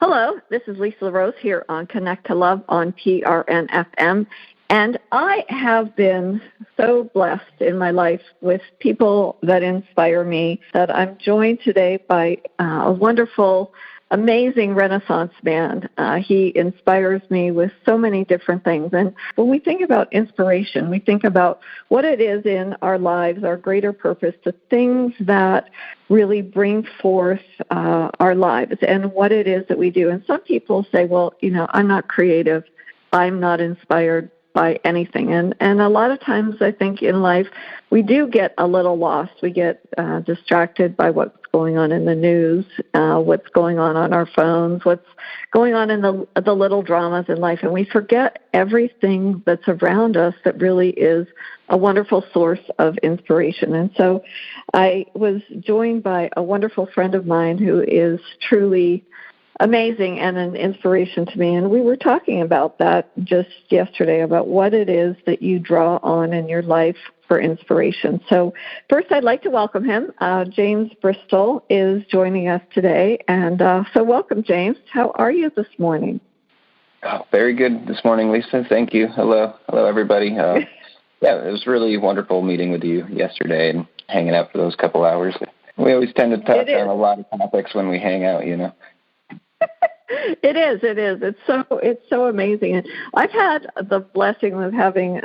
Hello, this is Lisa LaRose here on Connect to Love on PRN-FM, and I have been so blessed in my life with people that inspire me that I'm joined today by a wonderful, amazing Renaissance man. He inspires me with so many different things, and when we think about inspiration, we think about what it is in our lives, our greater purpose, the things that really bring forth our lives and what it is that we do. And some people say, well, I'm not creative. I'm not inspired by anything. And a lot of times I think in life we do get a little lost. We get distracted by what's going on in the news, what's going on our phones, what's going on in the little dramas in life. And we forget everything that's around us that really is a wonderful source of inspiration. And so I was joined by a wonderful friend of mine who is truly amazing and an inspiration to me. And we were talking about that just yesterday, about what it is that you draw on in your life for inspiration. So first, I'd like to welcome him. James Bristol is joining us today. And so welcome, James. How are you this morning? Oh, very good this morning, Lisa. Thank you. Hello, everybody. Yeah, it was really wonderful meeting with you yesterday and hanging out for those couple hours. We always tend to touch on a lot of topics when we hang out, It is. It's so amazing. And I've had the blessing of having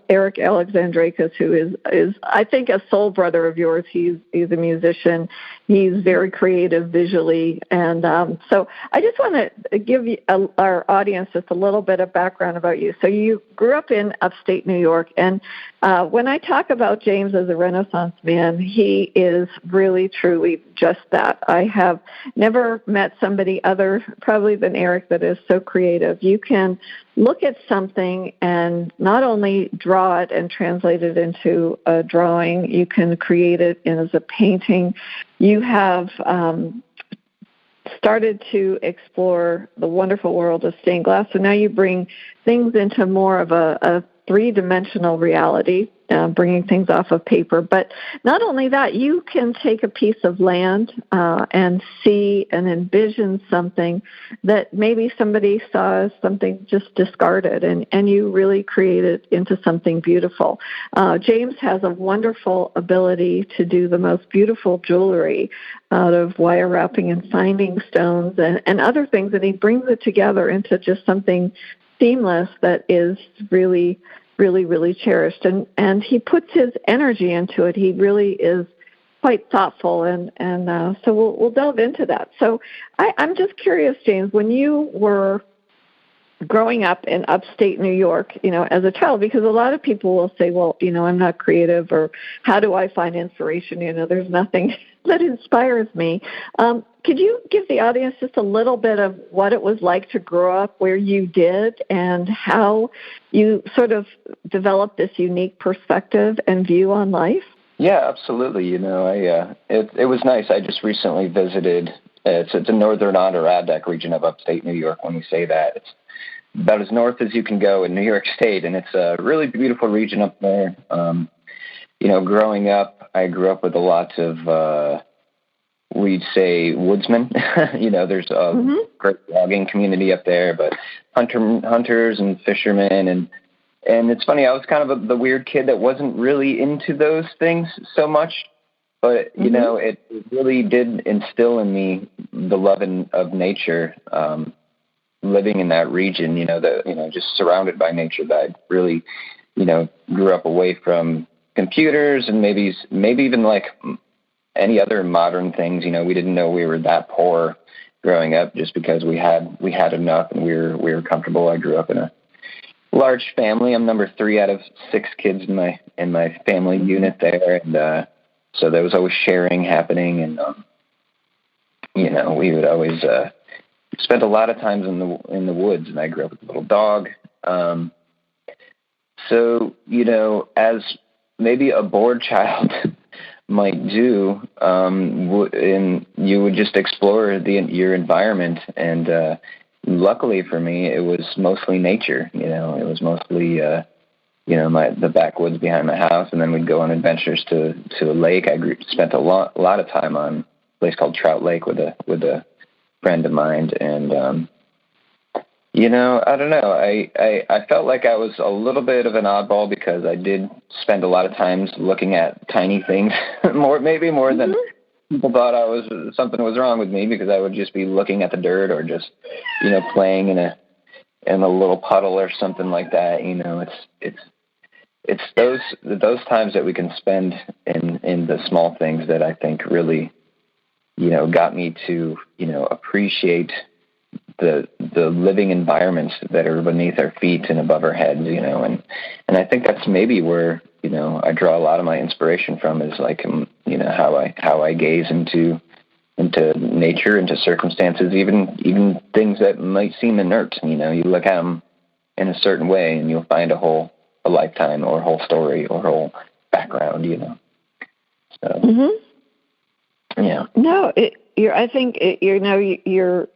Eric Alexandrakis, who is I think a soul brother of yours. He's a musician. He's very creative visually, and so I just want to give our audience just a little bit of background about you. So you grew up in upstate New York, and when I talk about James as a Renaissance man, he is really, truly just that. I have never met somebody other probably than Eric that is so creative. You can look at something and not only draw it and translate it into a drawing, you can create it as a painting. You have started to explore the wonderful world of stained glass, so now you bring things into more of a three-dimensional reality, bringing things off of paper. But not only that, you can take a piece of land and see and envision something that maybe somebody saw as something just discarded, and you really create it into something beautiful. James has a wonderful ability to do the most beautiful jewelry out of wire wrapping and finding stones and other things, and he brings it together into just something seamless that is really, really, really cherished. And he puts his energy into it. He really is quite thoughtful, and so we'll delve into that. So I'm just curious, James, when you were growing up in upstate New York, as a child, because a lot of people will say, well, I'm not creative, or how do I find inspiration? There's nothing that inspires me. Could you give the audience just a little bit of what it was like to grow up where you did and how you sort of developed this unique perspective and view on life? Yeah, absolutely. It was nice. I just recently visited. It's the northern Adirondack region of upstate New York. When we say that, it's about as north as you can go in New York State, and it's a really beautiful region up there. Growing up, I grew up with a lot of, we'd say, woodsmen. There's a great logging community up there, but hunters and fishermen. And it's funny, I was kind of the weird kid that wasn't really into those things so much, but, it really did instill in me the love of nature, living in that region, just surrounded by nature, that I really, grew up away from computers and maybe even like any other modern things. We didn't know we were that poor growing up just because we had enough and we were comfortable. I grew up in a large family. I'm number 3 out of 6 kids in my family unit there, and so there was always sharing happening, and we would always spend a lot of times in the woods. And I grew up with a little dog. So as maybe a bored child might do, and you would just explore your environment. And luckily for me, it was mostly nature. It was mostly the backwoods behind my house, and then we'd go on adventures to a lake. I spent a lot of time on a place called Trout Lake with a friend of mine. And, I don't know. I felt like I was a little bit of an oddball because I did spend a lot of times looking at tiny things maybe more than people thought something was wrong with me, because I would just be looking at the dirt or just, playing in a little puddle or something like that. It's those times that we can spend in the small things that I think really, got me to, appreciate the living environments that are beneath our feet and above our heads, and I think that's maybe where, I draw a lot of my inspiration from, is like, how I gaze into nature, into circumstances, even things that might seem inert. You look at them in a certain way and you'll find a lifetime or a whole story or a whole background, So, yeah. No, I think you're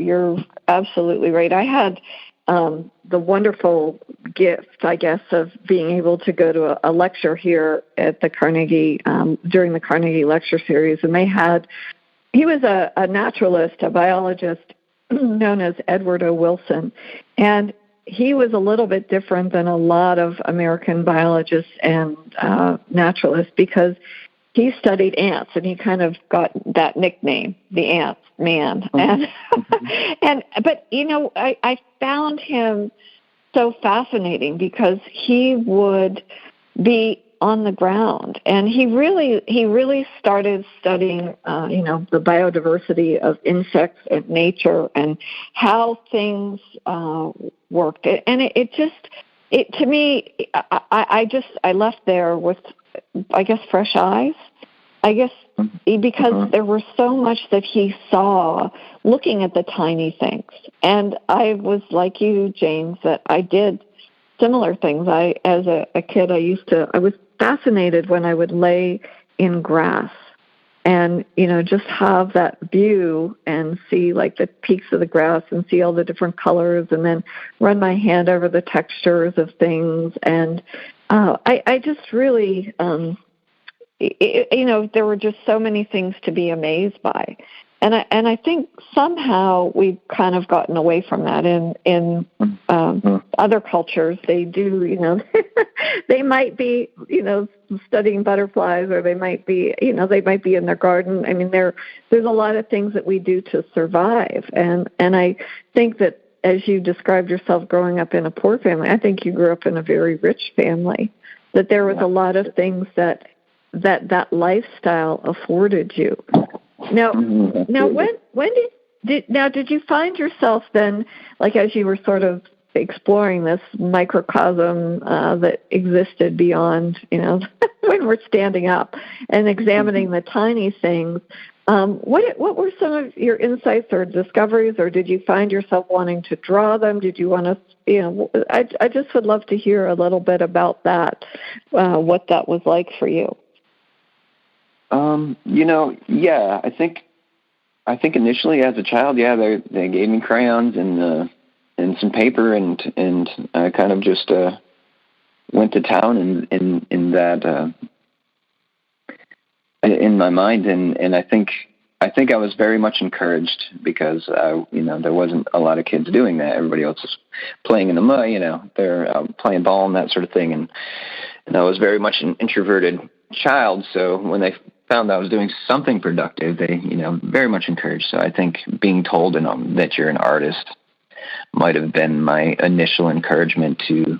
absolutely right. I had the wonderful gift, I guess, of being able to go to a lecture here at the Carnegie during the Carnegie Lecture Series, and he was a naturalist, a biologist known as Edward O. Wilson, and he was a little bit different than a lot of American biologists and naturalists, because he studied ants, and he kind of got that nickname, the ant man. And but I found him so fascinating because he would be on the ground, and he really started studying the biodiversity of insects and nature and how things worked. And it to me, I left there with, I guess, fresh eyes. I guess because there was so much that he saw looking at the tiny things. And I was like you, James, that I did similar things. As a kid, I was fascinated when I would lay in grass and, just have that view and see like the peaks of the grass and see all the different colors, and then run my hand over the textures of things. And I just really, there were just so many things to be amazed by. And I think somehow we've kind of gotten away from that in other cultures. They do, they might be, studying butterflies, or they might be, they might be in their garden. I mean, there's a lot of things that we do to survive. And I think that, as you described yourself growing up in a poor family, I think you grew up in a very rich family, that there was a lot of things that lifestyle afforded you. Now, did you find yourself then, like, as you were sort of exploring this microcosm that existed beyond, when we're standing up and examining the tiny things, what were some of your insights or discoveries, or did you find yourself wanting to draw them? Did you want to, I just would love to hear a little bit about that, what that was like for you. I think initially as a child, they gave me crayons and some paper, and I kind of just went to town in that in my mind, and I think I was very much encouraged, because there wasn't a lot of kids doing that. Everybody else was playing in the mud, they're playing ball and that sort of thing, and I was very much an introverted child. So when they found I was doing something productive, they, very much encouraged. So I think being told that you're an artist might have been my initial encouragement to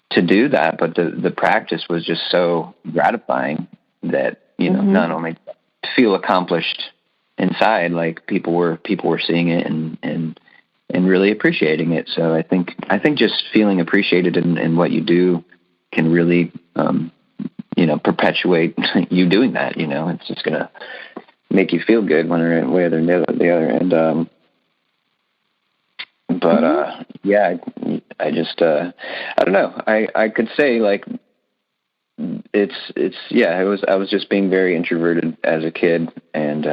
do that. But the practice was just so gratifying that, not only to feel accomplished inside, like people were seeing it and really appreciating it. So I think just feeling appreciated in what you do can really, perpetuate you doing that. It's just going to make you feel good one way or the other. And, I just, I don't know. I could say, like, I was just being very introverted as a kid, and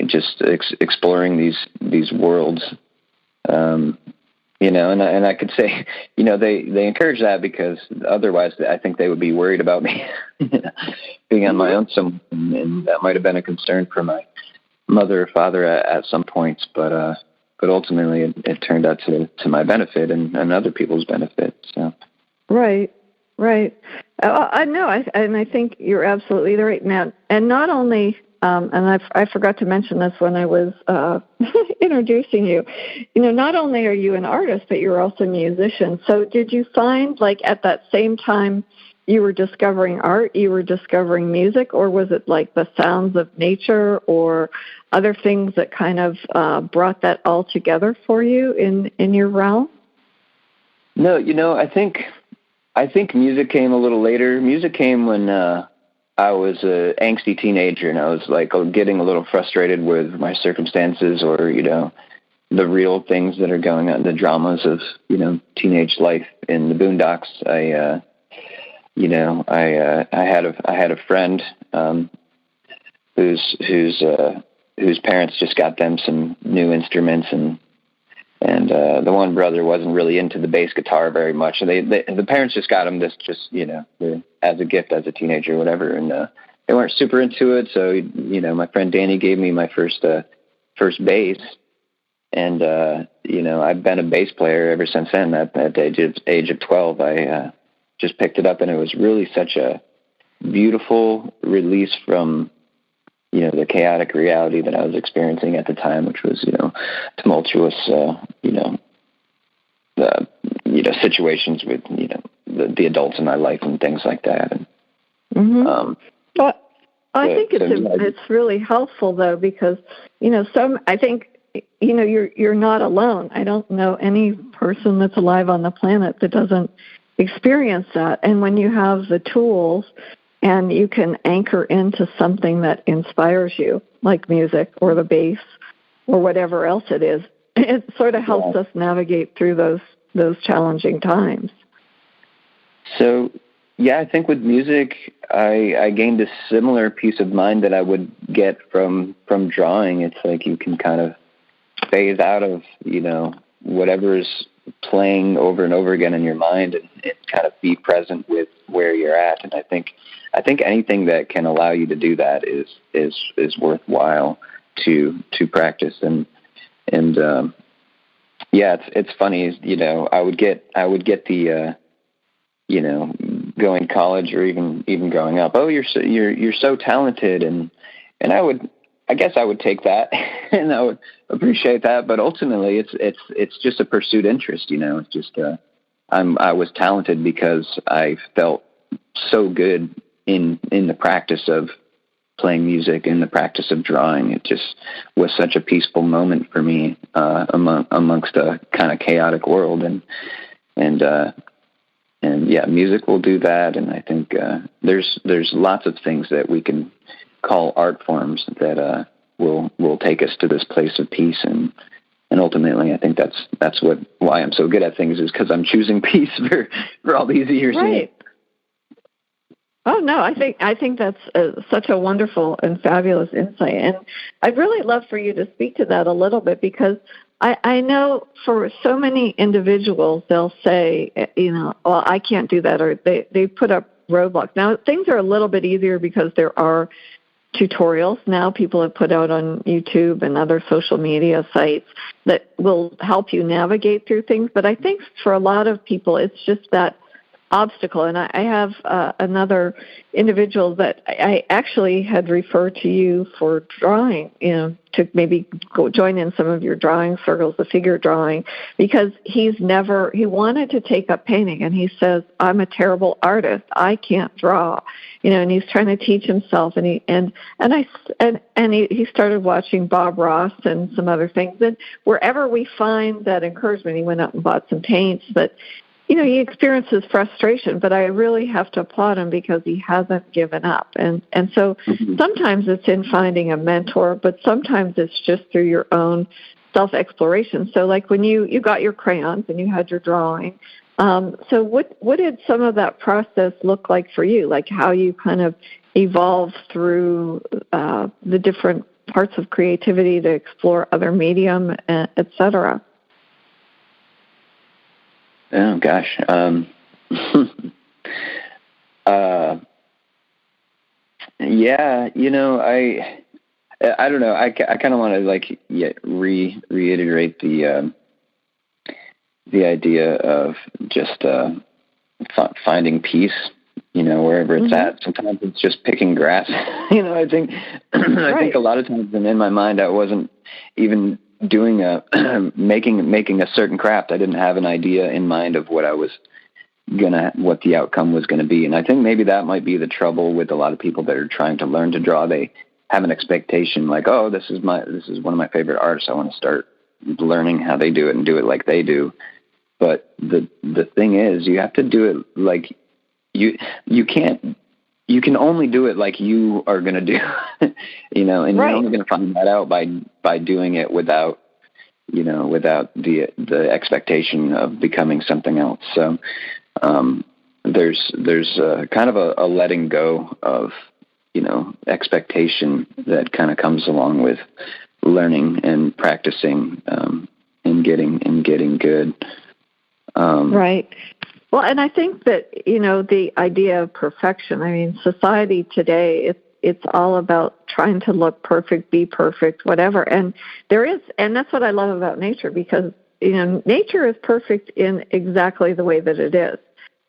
just exploring these worlds, and I could say, they encourage that, because otherwise I think they would be worried about me being on my own, and that might have been a concern for my mother or father at some points, but ultimately it turned out to my benefit and other people's benefit. So. Right. I know, and I think you're absolutely right, Matt. And not only, and I forgot to mention this when I was introducing you. Not only are you an artist, but you're also a musician. So, did you find, like, at that same time you were discovering art, you were discovering music, or was it like the sounds of nature or other things that kind of brought that all together for you in your realm? No, I think music came a little later. Music came when I was an angsty teenager, and I was like getting a little frustrated with my circumstances, or the real things that are going on, the dramas of teenage life in the boondocks. I had a friend whose parents just got them some new instruments, and the one brother wasn't really into the bass guitar very much. And the parents just got him this as a gift as a teenager or whatever. And they weren't super into it. So, my friend Danny gave me my first bass. And, I've been a bass player ever since then. At the age of 12, I just picked it up, and it was really such a beautiful release from the chaotic reality that I was experiencing at the time, which was, tumultuous, situations with, the adults in my life and things like that. And, well, I think it's really helpful though, because, I think, you're not alone. I don't know any person that's alive on the planet that doesn't experience that. And when you have the tools and you can anchor into something that inspires you, like music or the bass or whatever else it is, it sort of helps us navigate through those challenging times. So, I think with music, I gained a similar peace of mind that I would get from drawing. It's like you can kind of phase out of, whatever's playing over and over again in your mind, and kind of be present with where you're at. And I think anything that can allow you to do that is worthwhile to practice. And it's funny, I would get the going to college or even growing up, oh, you're so talented, and I guess I would take that and I would appreciate that, but ultimately it's just a pursued interest, it's just I was talented because I felt so good in the practice of playing music, in the practice of drawing. It just was such a peaceful moment for me amongst a kind of chaotic world, and music will do that. And I think there's lots of things that we can call art forms that will take us to this place of peace, and ultimately I think that's why I'm so good at things, is because I'm choosing peace for all these years. Right. Oh no, I think that's such a wonderful and fabulous insight, and I'd really love for you to speak to that a little bit, because I know for so many individuals they'll say, well, I can't do that, or they put up roadblocks. Now things are a little bit easier because there are tutorials now people have put out on YouTube and other social media sites that will help you navigate through things. But I think for a lot of people, it's just that obstacle. And I have another individual that I actually had referred to you for drawing, to maybe go join in some of your drawing circles, the figure drawing, because he wanted to take up painting, and he says, I'm a terrible artist. I can't draw, and he's trying to teach himself, and he started watching Bob Ross and some other things. And wherever we find that encouragement, he went out and bought some paints, but he experiences frustration, but I really have to applaud him because he hasn't given up. And so sometimes it's in finding a mentor, but sometimes it's just through your own self-exploration. So like when you got your crayons and you had your drawing, so what did some of that process look like for you? Like how you kind of evolved through the different parts of creativity to explore other medium, et cetera? Oh gosh. I don't know. I kind of want to like reiterate the idea of just finding peace, wherever it's at. Sometimes it's just picking grass. I think I think a lot of times in my mind I wasn't even doing making a certain craft. I didn't have an idea in mind of what what the outcome was gonna be. And I think maybe that might be the trouble with a lot of people that are trying to learn to draw. They have an expectation like, oh, this is one of my favorite artists. I want to start learning how they do it and do it like they do. But the thing is, you have to do it like you can only do it like you are going to do, and you're only going to find that out by doing it without the expectation of becoming something else. So there's kind of a letting go of expectation that kind of comes along with learning and practicing and getting good. Right. Well, and I think that, the idea of perfection, I mean, society today, it's all about trying to look perfect, be perfect, whatever. And that's what I love about nature, because, nature is perfect in exactly the way that it is.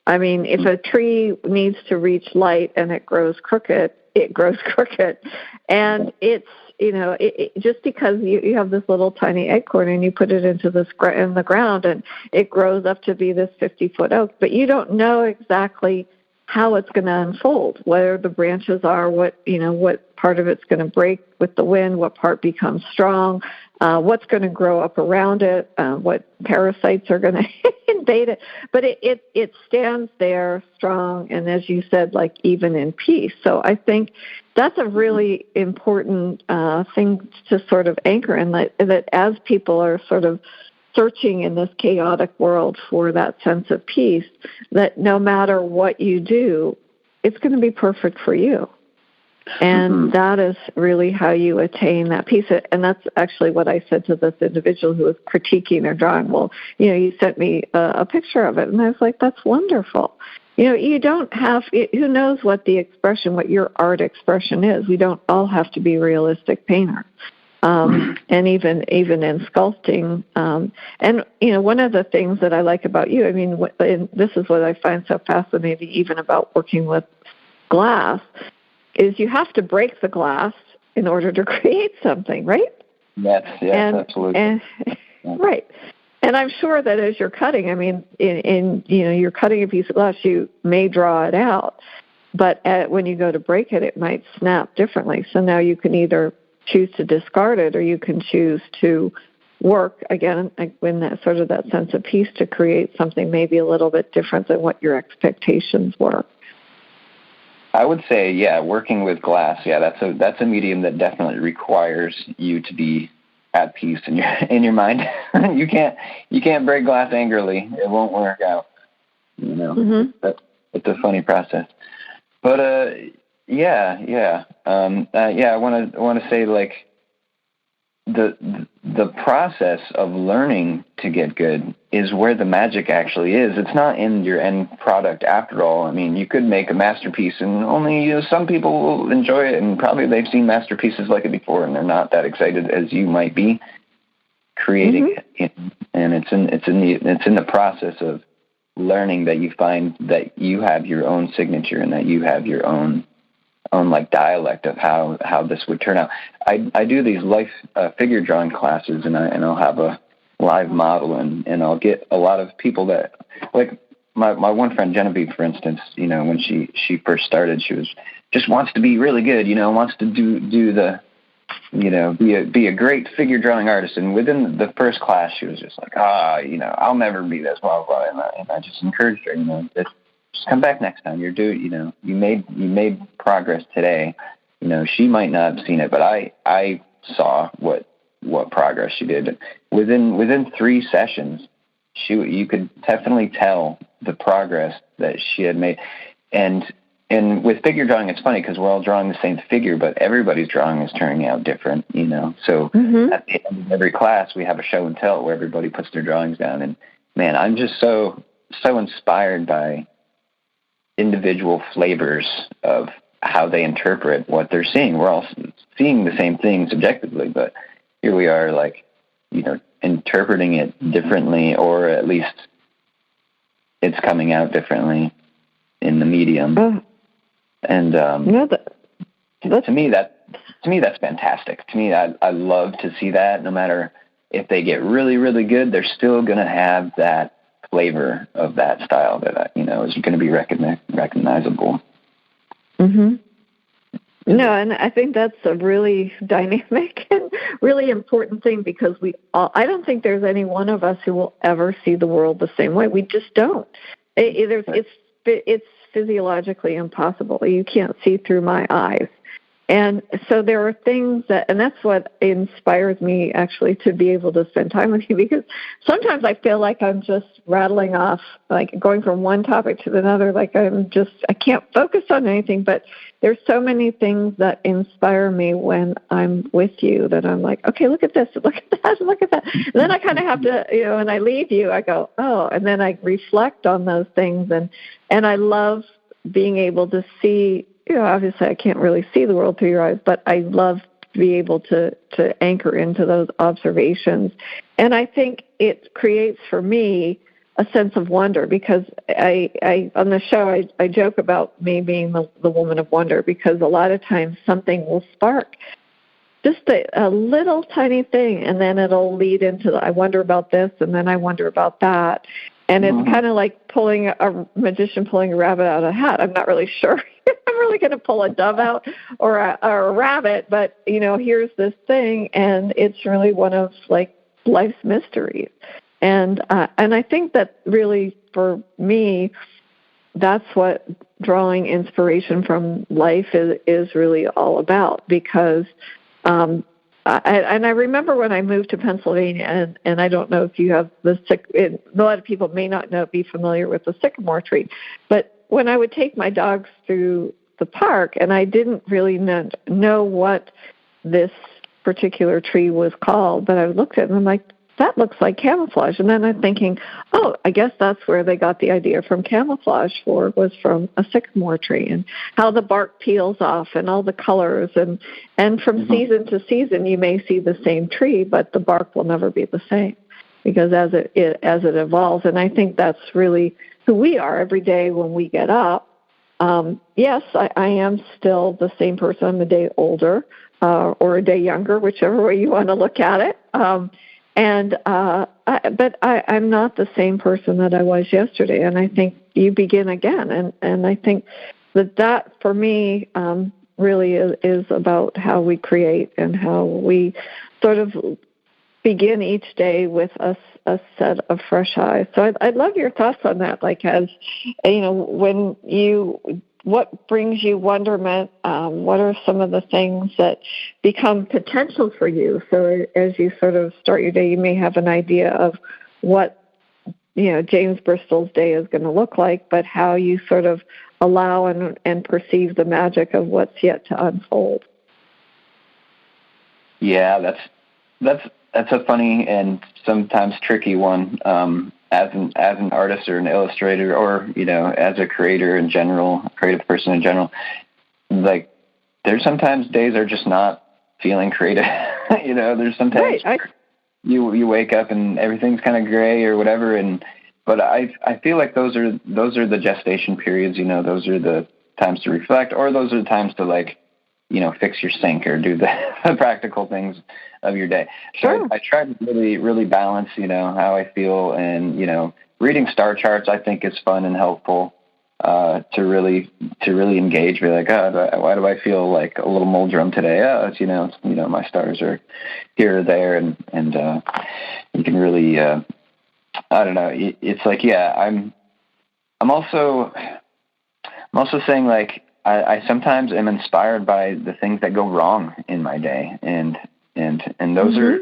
I mean, if a tree needs to reach light and it grows crooked, it grows crooked. And it's, just because you have this little tiny acorn and you put it into in the ground and it grows up to be this 50-foot oak, but you don't know exactly how it's going to unfold, where the branches are, what part of it's going to break with the wind, what part becomes strong, what's going to grow up around it, what parasites are going to invade it. But it stands there strong, and as you said, like even in peace. So I think that's a really important thing to sort of anchor in, that as people are sort of searching in this chaotic world for that sense of peace, that no matter what you do, it's going to be perfect for you. And that is really how you attain that peace. And that's actually what I said to this individual who was critiquing their drawing. Well, you sent me a picture of it. And I was like, that's wonderful. You don't have, who knows what your art expression is. We don't all have to be realistic painters. And even in sculpting. And, one of the things that I like about you, I mean, and this is what I find so fascinating even about working with glass, is you have to break the glass in order to create something, right? Yes, absolutely. Right. And I'm sure that as you're cutting, I mean, you're cutting a piece of glass, you may draw it out, but when you go to break it, it might snap differently. So now you can either choose to discard it, or you can choose to work again in that sort of that sense of peace to create something maybe a little bit different than what your expectations were. I would say, working with glass, that's a medium that definitely requires you to be at peace in your mind. You can't break glass angrily; it won't work out. It's a funny process. But I want to say, like, the process of learning to get good is where the magic actually is. It's not in your end product after all. I mean, you could make a masterpiece and only some people will enjoy it, and probably they've seen masterpieces like it before and they're not that excited as you might be creating it. And it's in the process of learning that you find that you have your own signature and that you have your own like dialect of how this would turn out. I do these life figure drawing classes, and I'll have a live model, and I'll get a lot of people that, like my one friend Genevieve, for instance. When she first started, she just wants to be really good. Wants to do the be a great figure drawing artist. And within the first class, she was just like, I'll never be this, blah blah. And I just encouraged her, just come back next time. You made progress today. She might not have seen it, but I saw what progress she did. Within 3 sessions, you could definitely tell the progress that she had made. And with figure drawing, it's funny because we're all drawing the same figure, but everybody's drawing is turning out different, So at the end of every class, we have a show and tell where everybody puts their drawings down. And man, I'm just so inspired by individual flavors of how they interpret what they're seeing. We're all seeing the same thing subjectively, but here we are, like, interpreting it differently, or at least it's coming out differently in the medium. And to me, that's fantastic. To me, I love to see that. No matter if they get really, really good, they're still going to have that flavor of that style that is going to be recognizable. Mm-hmm. No, and I think that's a really dynamic and really important thing, because I don't think there's any one of us who will ever see the world the same way. We just don't. It's physiologically impossible. You can't see through my eyes. And so there are things and that's what inspires me, actually, to be able to spend time with you, because sometimes I feel like I'm just rattling off, like going from one topic to another, like I can't focus on anything, but there's so many things that inspire me when I'm with you that I'm like, okay, look at this, look at that, look at that. And then I kind of have to, when I leave you, I go, oh, and then I reflect on those things. And I love being able to see, obviously I can't really see the world through your eyes, but I love to be able to anchor into those observations. And I think it creates for me a sense of wonder, because I on the show, I joke about me being the woman of wonder, because a lot of times something will spark just a little tiny thing, and then it'll lead into I wonder about this, and then I wonder about that. And it's kind of like a magician pulling a rabbit out of a hat. I'm not really sure I'm really going to pull a dove out or a rabbit, but, here's this thing, and it's really one of, like, life's mysteries. And I think that really, for me, that's what drawing inspiration from life is really all about, because I remember when I moved to Pennsylvania, and I don't know if you have a lot of people may not be familiar with the sycamore tree, but when I would take my dogs through the park, and I didn't really know what this particular tree was called, but I looked at it and I'm like, that looks like camouflage. And then I'm thinking, oh, I guess that's where they got the idea from camouflage was from a sycamore tree, and how the bark peels off and all the colors. And from season to season, you may see the same tree, but the bark will never be the same, because as it evolves. And I think that's really who we are every day when we get up. Yes, I am still the same person. I'm a day older or a day younger, whichever way you want to look at it. But I'm not the same person that I was yesterday, and I think you begin again. And I think that for me really is about how we create and how we sort of begin each day with a set of fresh eyes. So I'd love your thoughts on that. Like, as what brings you wonderment? What are some of the things that become potential for you? So as you sort of start your day, you may have an idea of what, James Bristol's day is going to look like, but how you sort of allow and perceive the magic of what's yet to unfold. Yeah, that's a funny and sometimes tricky one. As an artist or an illustrator, or as a creator in general, creative person in general, like, there's sometimes days are just not feeling creative. There's sometimes you wake up and everything's kind of gray or whatever, but I feel like those are the gestation periods. Those are the times to reflect, or those are the times to, like, fix your sink or do the practical things of your day. Sure. So I try to really, really balance, how I feel, and, reading star charts, I think, is fun and helpful, to really engage. Be like, why do I feel like a little muldrum today? Oh, it's, my stars are here or there. And you can really, I don't know. It's like, yeah, I'm also saying, like, I sometimes am inspired by the things that go wrong in my day, and those are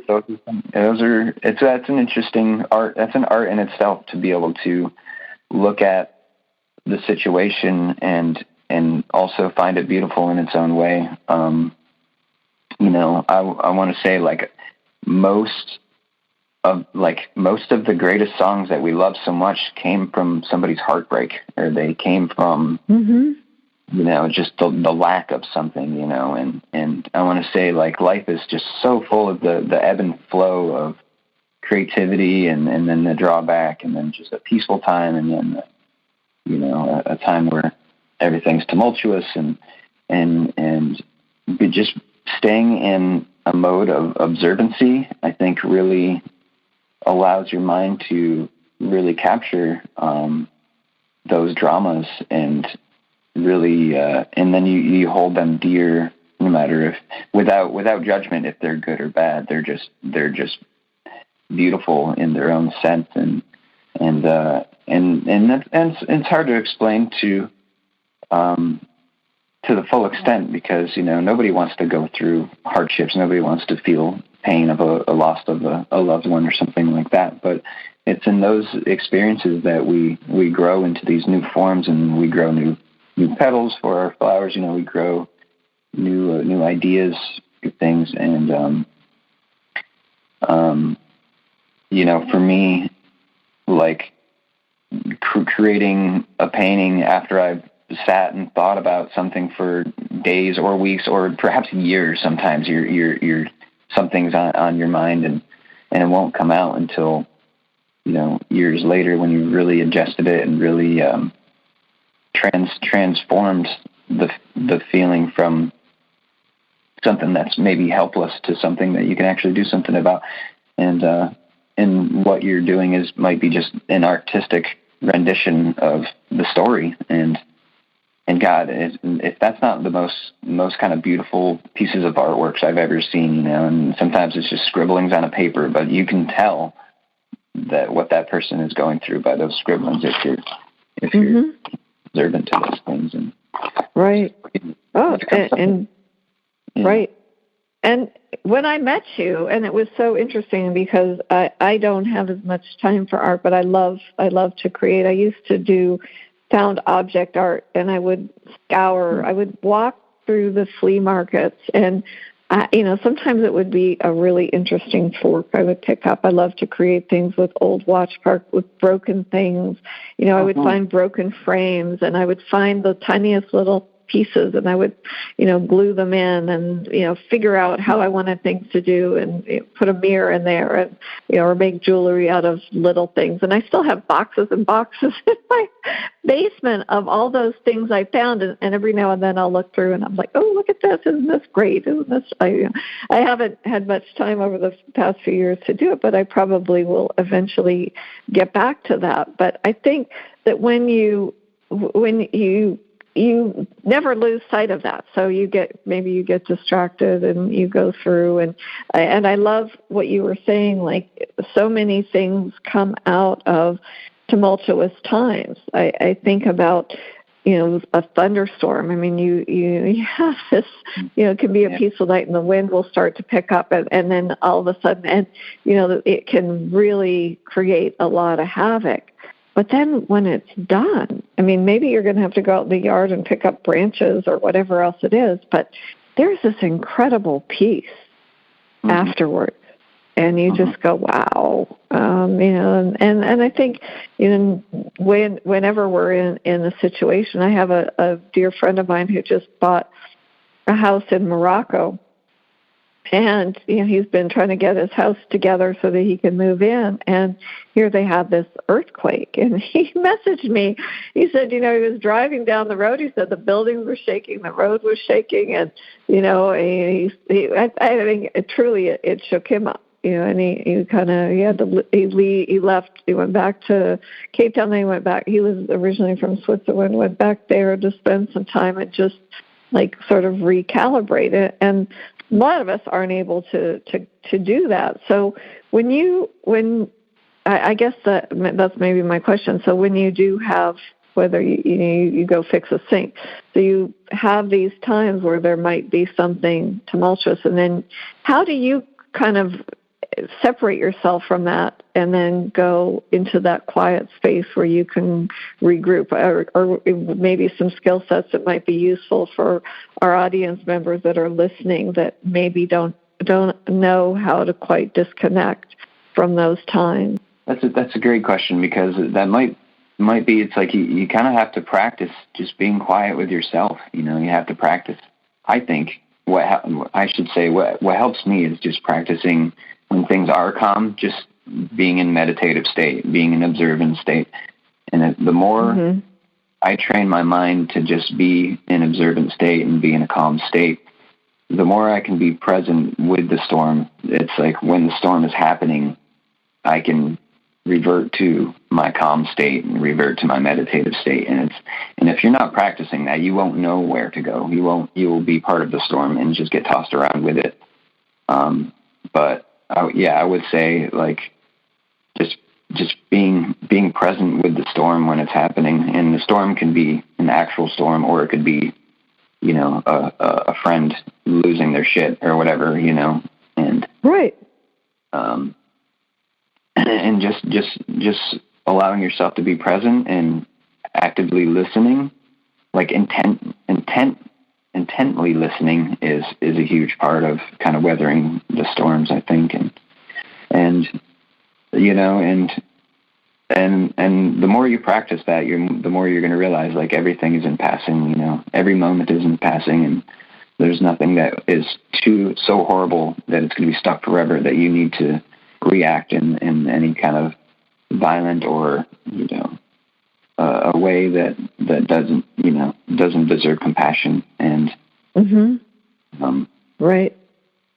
that's an interesting art. That's an art in itself, to be able to look at the situation and also find it beautiful in its own way. I want to say, like, most of the greatest songs that we love so much came from somebody's heartbreak, or they came from just the lack of something, and I want to say, like, life is just so full of the ebb and flow of creativity, and then the drawback, and then just a peaceful time, and then, a time where everything's tumultuous, and just staying in a mode of observancy, I think, really allows your mind to really capture those dramas, and really, and then you hold them dear, no matter if without judgment, if they're good or bad. They're just beautiful in their own sense, and it's hard to explain to the full extent, because nobody wants to go through hardships. Nobody wants to feel pain of a loss of a loved one or something like that. But it's in those experiences that we grow into these new forms, and we grow new petals for our flowers. We grow new ideas, things, and for me, like creating a painting after I've sat and thought about something for days or weeks or perhaps years. Sometimes you're something's on your mind, and it won't come out until years later, when you really adjusted it and really transformed the feeling from something that's maybe helpless to something that you can actually do something about. And what you're doing might be just an artistic rendition of the story. And God, if that's not the most kind of beautiful pieces of artworks I've ever seen, and sometimes it's just scribblings on a paper, but you can tell that what that person is going through by those scribblings, if you're observant to those things. And right. Right. And when I met you, and it was so interesting, because I don't have as much time for art, but I love to create. I used to do found object art, and I would walk through the flea markets, and sometimes it would be a really interesting fork I would pick up. I love to create things with old watch park, with broken things. I would find broken frames, and I would find the tiniest little pieces, and I would, glue them in, and, figure out how I wanted things to do, and put a mirror in there, and, or make jewelry out of little things. And I still have boxes and boxes in my basement of all those things I found. And every now and then I'll look through, and I'm like, oh, look at this. Isn't this great? Isn't this, I haven't had much time over the past few years to do it, but I probably will eventually get back to that. But I think that when you never lose sight of that. So you get distracted, and you go through, and I love what you were saying, like so many things come out of tumultuous times. I think about, a thunderstorm. I mean, you have this, it can be a peaceful night, and the wind will start to pick up, and then all of a sudden, and, it can really create a lot of havoc. But then when it's done, I mean, maybe you're going to have to go out in the yard and pick up branches or whatever else it is, but there's this incredible peace afterwards. And you just go, wow. And I think, whenever we're in a situation, I have a dear friend of mine who just bought a house in Morocco. And, he's been trying to get his house together so that he can move in. And here they had this earthquake. And he messaged me. He said, he was driving down the road. He said the buildings were shaking, the road was shaking. And, I think it shook him up. And he left. He went back to Cape Town. Then he went back. He was originally from Switzerland. Went back there to spend some time and just sort of recalibrate it. And a lot of us aren't able to do that. So I guess that's maybe my question. So when you do have, whether you go fix a sink, so you have these times where there might be something tumultuous, and then how do you kind of separate yourself from that and then go into that quiet space where you can regroup, or maybe some skill sets that might be useful for our audience members that are listening that maybe don't know how to quite disconnect from those times? That's a great question, because that might might be, it's like you kind of have to practice just being quiet with yourself. You know, you have to practice. I think what helps me is just practicing when things are calm, just being in meditative state, being in observant state. And the more I train my mind to just be in observant state and be in a calm state, the more I can be present with the storm. It's like when the storm is happening, I can revert to my calm state and revert to my meditative state. And if you're not practicing that, you won't know where to go. You will be part of the storm and just get tossed around with it. But I would say like just being present with the storm when it's happening. And the storm can be an actual storm, or it could be, you know, a friend losing their shit or whatever, you know, and right. And just allowing yourself to be present and actively listening, like intently listening is a huge part of kind of weathering the storms, I think. And you know, and the more you practice that, the more you're going to realize like everything is in passing, you know, every moment is in passing, and there's nothing that is so horrible that it's going to be stuck forever that you need to react in any kind of violent or, you know, a way that doesn't deserve compassion. And right.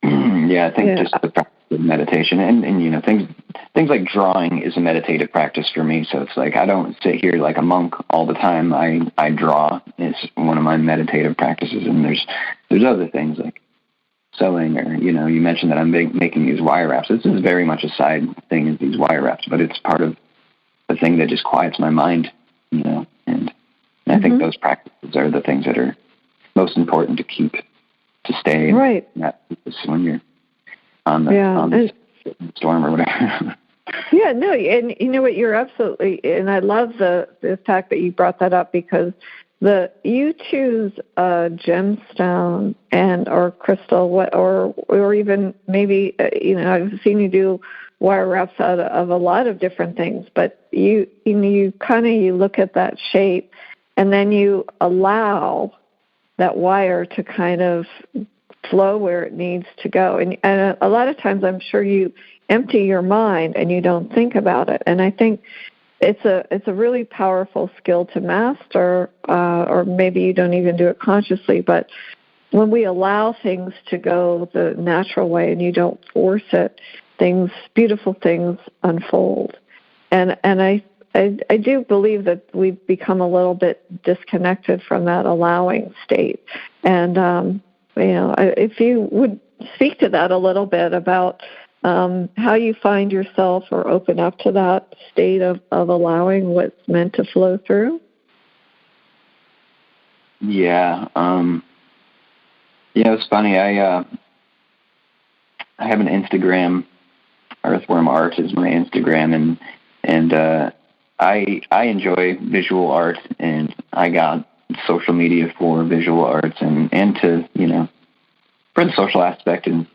I think just the practice of meditation and you know, things like drawing is a meditative practice for me. So it's like I don't sit here like a monk all the time. I draw. It's one of my meditative practices. And there's other things like sewing, or, you know, you mentioned that I'm making these wire wraps. This is very much a side thing, is these wire wraps, but it's part of the thing that just quiets my mind, you know, and I think those practices are the things that are most important to keep, to stay right in that when you're on the storm or whatever. Yeah, no, and you know what, you're absolutely, and I love the fact that you brought that up, because you choose a gemstone or crystal, or even maybe you know, I've seen you do wire wraps out of a lot of different things, but you look at that shape, and then you allow that wire to kind of flow where it needs to go, and a lot of times I'm sure you empty your mind and you don't think about it, and I think it's a really powerful skill to master, or maybe you don't even do it consciously, but when we allow things to go the natural way and you don't force it, beautiful things unfold. And I do believe that we've become a little bit disconnected from that allowing state. And you know, if you would speak to that a little bit about how you find yourself or open up to that state of allowing what's meant to flow through? Yeah. It's funny. I have an Instagram. Earthworm Art is my Instagram, and I enjoy visual art, and I got social media for visual arts and to, you know, for the social aspect and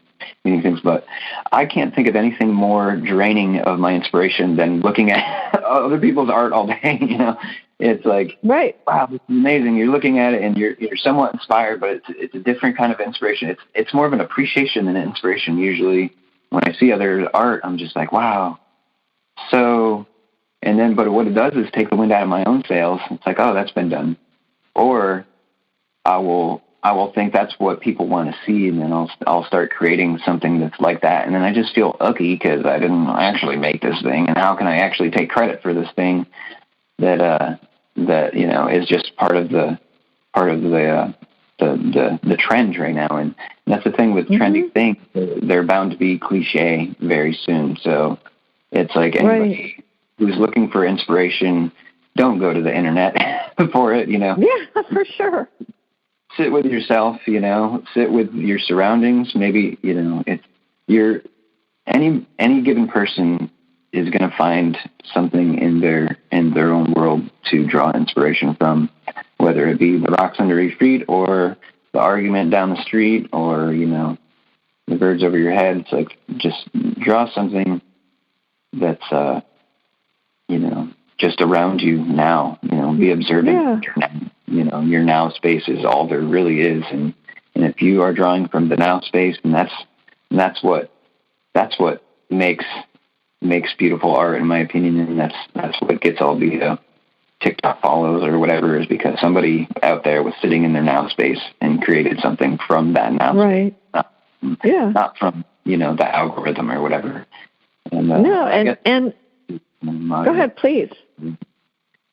meaning things, but I can't think of anything more draining of my inspiration than looking at other people's art all day. You know, it's like, right, wow, this is amazing. You're looking at it and you're somewhat inspired, but it's a different kind of inspiration. It's more of an appreciation than an inspiration. Usually when I see other art, I'm just like, wow. So, but what it does is take the wind out of my own sails. It's like, oh, that's been done. Or I will think that's what people want to see, and then I'll start creating something that's like that, and then I just feel ucky because I didn't actually make this thing, and how can I actually take credit for this thing that you know is just part of the trend right now, and that's the thing with trendy things; they're bound to be cliche very soon. So it's like anybody who's looking for inspiration, don't go to the internet for it. You know, yeah, for sure. Sit with yourself, you know, sit with your surroundings. Maybe, you know, any given person is going to find something in their own world to draw inspiration from, whether it be the rocks under your feet or the argument down the street or, you know, the birds over your head. It's like, just draw something that's, you know, just around you now. Be observant. Your now space is all there really is, and if you are drawing from the now space, and that's what makes beautiful art, in my opinion, and that's what gets all the TikTok follows or whatever, is because somebody out there was sitting in their now space and created something from that now space, not from the algorithm or whatever. And go ahead, please.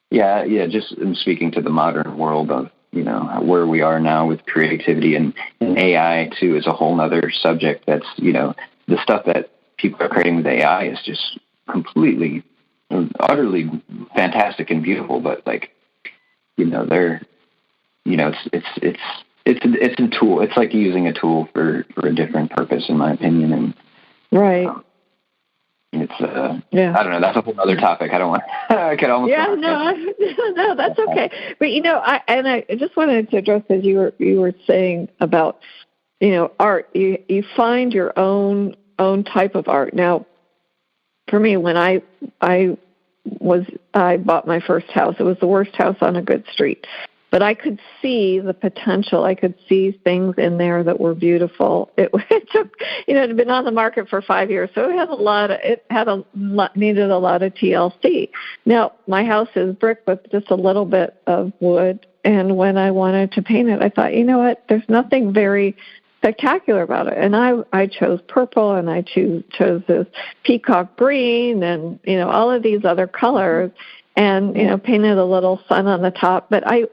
Yeah. Just speaking to the modern world of where we are now with creativity and AI too is a whole nother subject. That's the stuff that people are creating with AI is just completely, utterly fantastic and beautiful. But they're it's a tool. It's like using a tool for a different purpose, in my opinion. And right. It's I don't know. That's a whole other topic. I don't want. I could almost. Yeah, no, that's okay. But I just wanted to address, as you were saying about art. You find your own type of art. Now, for me, when I bought my first house, it was the worst house on a good street. But I could see the potential. I could see things in there that were beautiful. It took, it had been on the market for 5 years, so it needed a lot of TLC. Now, my house is brick with just a little bit of wood, and when I wanted to paint it, I thought, you know what? There's nothing very spectacular about it, and I chose purple, and I chose this peacock green, and all of these other colors. And, painted a little sun on the top. But I'll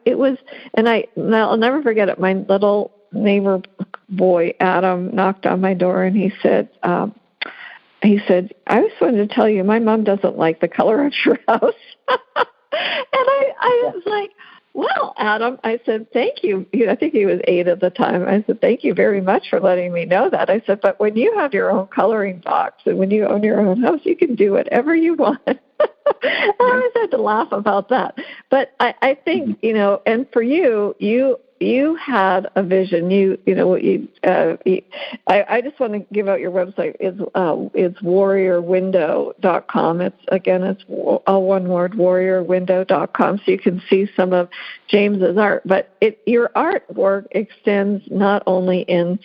never forget it. My little neighbor boy, Adam, knocked on my door, and he said, I just wanted to tell you, my mom doesn't like the color of your house. And I was like, well, Adam, I said, thank you. I think he was 8 at the time. I said, thank you very much for letting me know that. I said, but when you have your own coloring box and when you own your own house, you can do whatever you want. I always had to laugh about that. But I think, and for you had a vision. I just want to give out your website. It's warriorwindow.com. It's all one word, warriorwindow.com. So you can see some of James's art. But your artwork extends not only in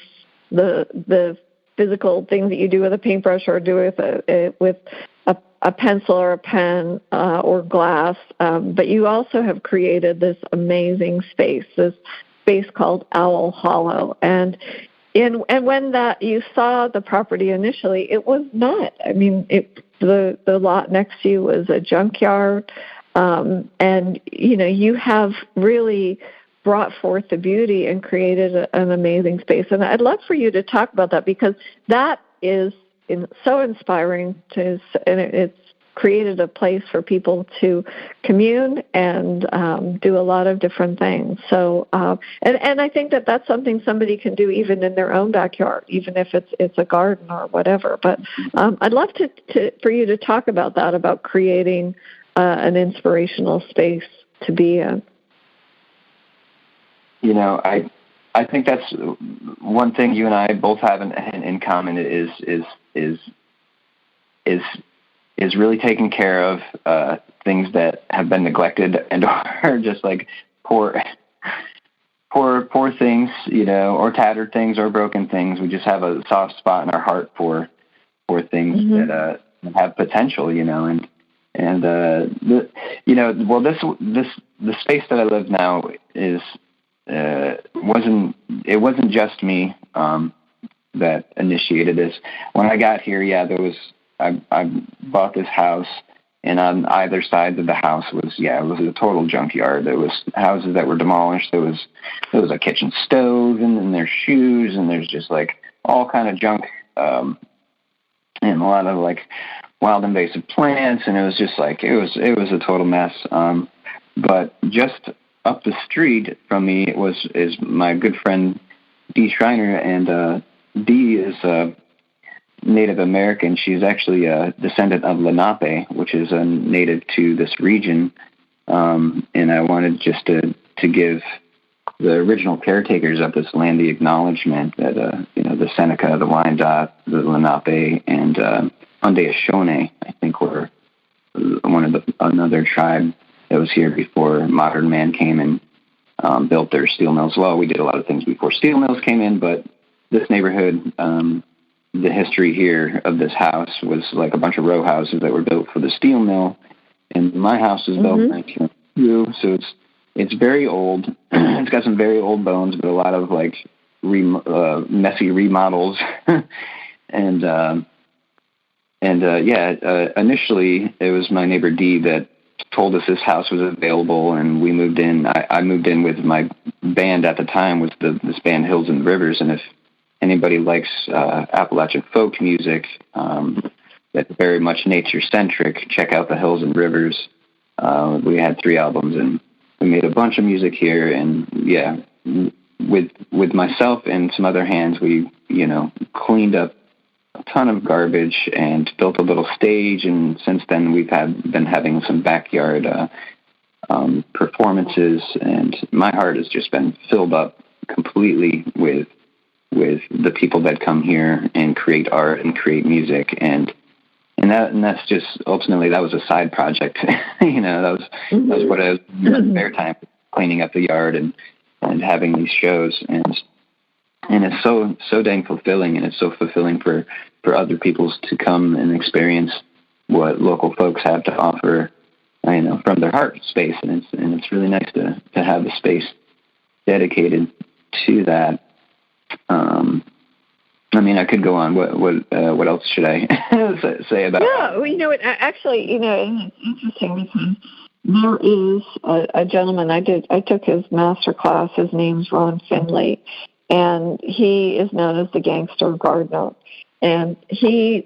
the physical things that you do with a paintbrush or do with a pencil or a pen or glass, but you also have created this amazing space called Owl Hollow. And when you saw the property initially, it was not. I mean, the lot next to you was a junkyard, and you have really brought forth the beauty and created an amazing space. And I'd love for you to talk about that, because that is so inspiring and it's created a place for people to commune and do a lot of different things. So, and I think that's something somebody can do even in their own backyard, even if it's a garden or whatever. But I'd love for you to talk about that, about creating an inspirational space to be in. I think that's one thing you and I both have in common is really taking care of things that have been neglected and or just like poor things, or tattered things or broken things. We just have a soft spot in our heart for things that have potential, and the space that I live now is wasn't just me that initiated this. When I got here, I bought this house, and on either side of the house was a total junkyard. There was houses that were demolished. There was a kitchen stove, and then there's shoes, and there's just like all kind of junk, and a lot of like wild invasive plants, and it was just like it was a total mess. But just up the street from me is my good friend Dee Schreiner, and Dee is Native American. She's actually a descendant of Lenape, which is a native to this region. And I wanted just to give the original caretakers of this land the acknowledgement that the Seneca, the Wyandotte, the Lenape, and Haudenosaunee, I think, were another tribe that was here before modern man came and built their steel mills. Well, we did a lot of things before steel mills came in, but this neighborhood, the history here of this house was like a bunch of row houses that were built for the steel mill, and my house was built in 1902, so it's very old. It's got some very old bones, but a lot of like messy remodels, and initially it was my neighbor Dee that told us this house was available, and we moved in. I moved in with my band at the time, was this band Hills and Rivers, and if anybody likes Appalachian folk music that's very much nature-centric, check out the Hills and Rivers. We had 3 albums, and we made a bunch of music here, and with myself and some other hands, we, cleaned up a ton of garbage and built a little stage, and since then we've been having some backyard performances, and my heart has just been filled up completely with the people that come here and create art and create music, and that's just ultimately, that was a side project. That was what I was in my spare time, cleaning up the yard and having these shows, and it's so dang fulfilling, and it's so fulfilling for other people to come and experience what local folks have to offer, from their heart space, and it's really nice to have the space dedicated to that. I could go on. What else should I say about? Yeah, well, actually, it's interesting because there is a gentleman I took his master class. His name's Ron Finley, and he is known as the gangster gardener. And he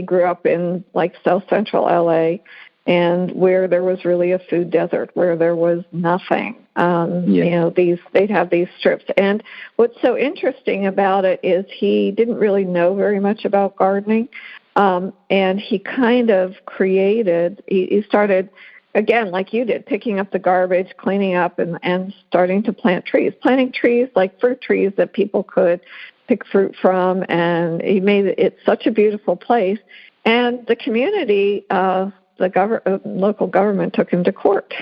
grew up in like South Central LA, and where there was really a food desert, where there was nothing. They'd have these strips. And what's so interesting about it is he didn't really know very much about gardening. And he kind of he started, again, like you did, picking up the garbage, cleaning up, and starting to planting trees, like fruit trees that people could pick fruit from. And he made it such a beautiful place. And the community, local government took him to court.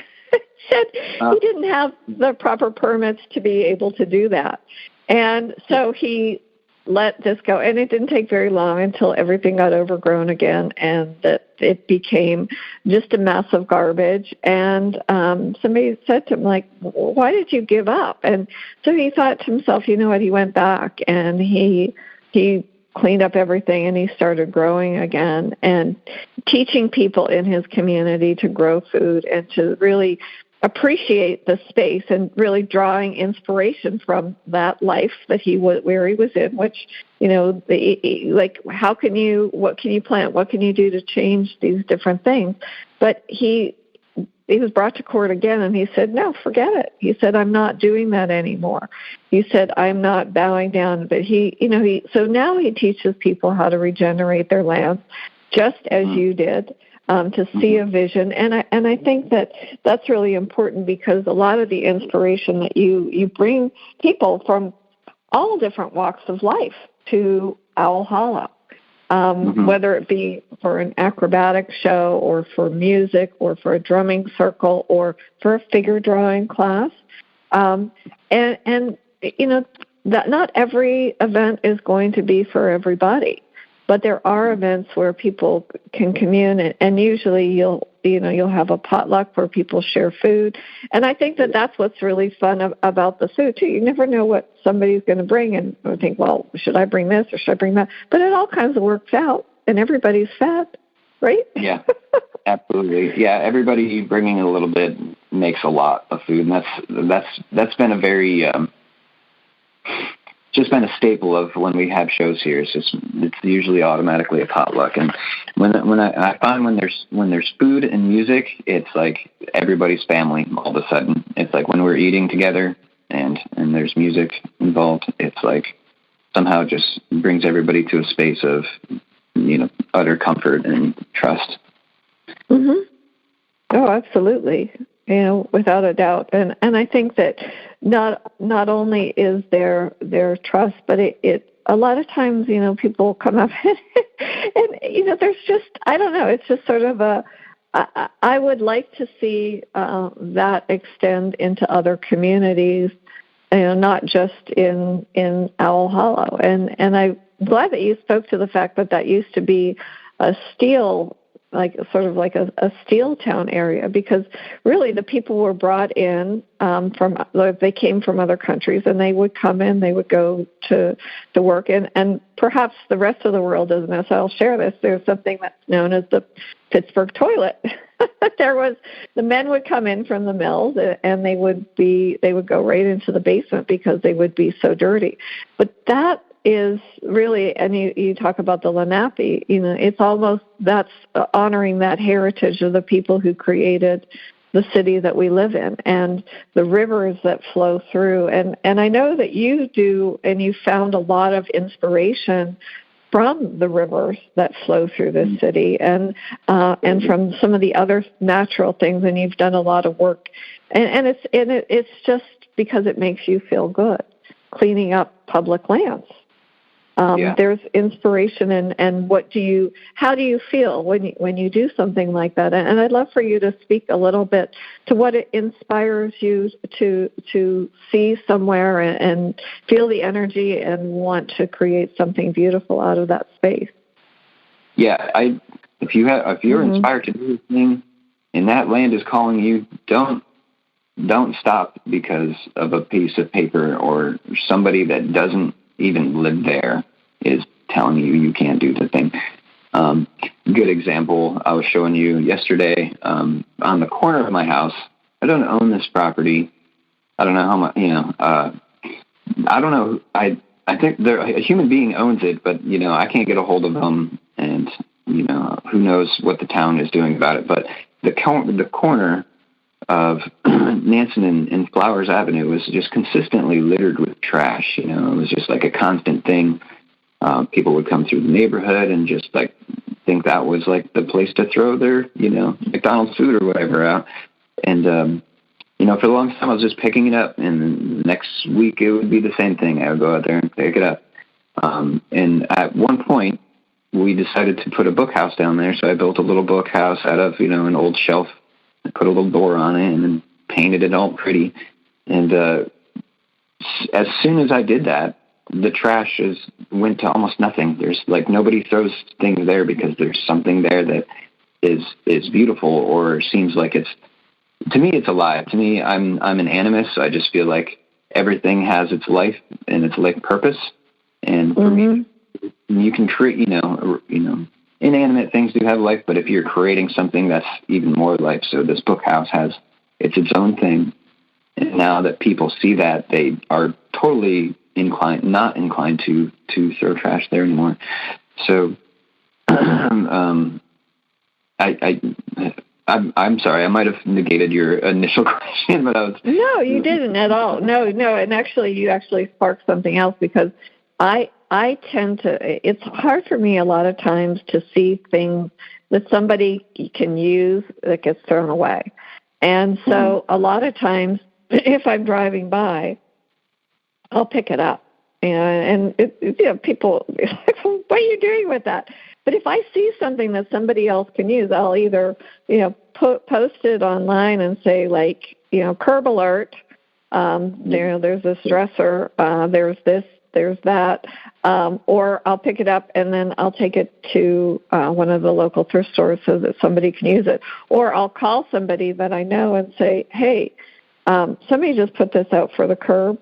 Said he didn't have the proper permits to be able to do that. And so he let this go. And it didn't take very long until everything got overgrown again, and that it became just a mess of garbage. And somebody said to him, like, why did you give up? And so he thought to himself, you know what, he went back and he cleaned up everything, and he started growing again and teaching people in his community to grow food and to really appreciate the space, and really drawing inspiration from that life that where he was in, which, what can you plant? What can you do to change these different things? But he was brought to court again, and he said, no, forget it. He said, I'm not doing that anymore. He said, I'm not bowing down. But so now he teaches people how to regenerate their lands, just as you did, to see a vision. And I think that's really important, because a lot of the inspiration that you bring people from all different walks of life to Owl Hollow. Whether it be for an acrobatic show or for music or for a drumming circle or for a figure drawing class. That not every event is going to be for everybody, but there are events where people can commune, and usually you'll have a potluck where people share food. And I think that's what's really fun about the food, too. You never know what somebody's going to bring, and I think, well, should I bring this or should I bring that? But it all kinds of works out, and everybody's fed, right? Yeah, absolutely. Yeah, everybody bringing a little bit makes a lot of food, and that's been a very just been a staple of when we have shows here. It's usually automatically a potluck, and when I find when there's food and music, it's like everybody's family all of a sudden. It's like when we're eating together and there's music involved, it's like somehow just brings everybody to a space of utter comfort and trust. Mm-hmm. Oh, absolutely. Without a doubt. And I think that not only is there trust, but it a lot of times, people come up and there's just, I don't know, it's just sort of I would like to see that extend into other communities, not just in Owl Hollow. And I'm glad that you spoke to the fact that used to be a steel, like sort of like a steel town area, because really the people were brought in they came from other countries, and they would come in, they would go to work, and perhaps the rest of the world doesn't know, so I'll share this. There's something that's known as the Pittsburgh toilet. The men would come in from the mills, and they would go right into the basement because they would be so dirty. But that is really, and you talk about the Lenape, it's almost, that's honoring that heritage of the people who created the city that we live in and the rivers that flow through. And I know that you do, and you found a lot of inspiration from the rivers that flow through this city, and from some of the other natural things, and you've done a lot of work, and it's just because it makes you feel good, cleaning up public lands. There's inspiration, and how do you feel when you do something like that? And I'd love for you to speak a little bit to what it inspires you to see somewhere and feel the energy and want to create something beautiful out of that space. Yeah, if you're inspired to do a thing and that land is calling you, don't stop because of a piece of paper or somebody that doesn't even live there is telling you can't do the thing. Good example, I was showing you yesterday on the corner of my house. I don't own this property. I don't know how much, I don't know. I think a human being owns it, but, I can't get a hold of them, and, who knows what the town is doing about it. But the corner of Nansen and Flowers Avenue was just consistently littered with trash. It was just like a constant thing. People would come through the neighborhood and just like think that was like the place to throw their, McDonald's food or whatever out. And, for the longest time I was just picking it up, and the next week it would be the same thing. I would go out there and pick it up. And at one point we decided to put a book house down there. So I built a little book house out of, an old shelf. I put a little door on it and then painted it all pretty. And as soon as I did that, the trash went to almost nothing. There's like nobody throws things there because there's something there that is beautiful or seems like to me it's alive. To me, I'm an animist, so I just feel like everything has its life and its life purpose. And for me, you can create, inanimate things do have life, but if you're creating something that's even more life, so this book house it's its own thing. And now that people see that, they are totally not inclined to throw trash there anymore. So, I'm sorry, I might have negated your initial question, but I was... No, you didn't at all. No, and actually, you sparked something else, because I tend to, it's hard for me a lot of times to see things that somebody can use that gets thrown away. And so a lot of times, if I'm driving by, I'll pick it up. And people, what are you doing with that? But if I see something that somebody else can use, I'll either, post it online and say, like, curb alert, there's this dresser, there's this, there's that, or I'll pick it up and then I'll take it to one of the local thrift stores so that somebody can use it. Or I'll call somebody that I know and say, hey, somebody just put this out for the curb.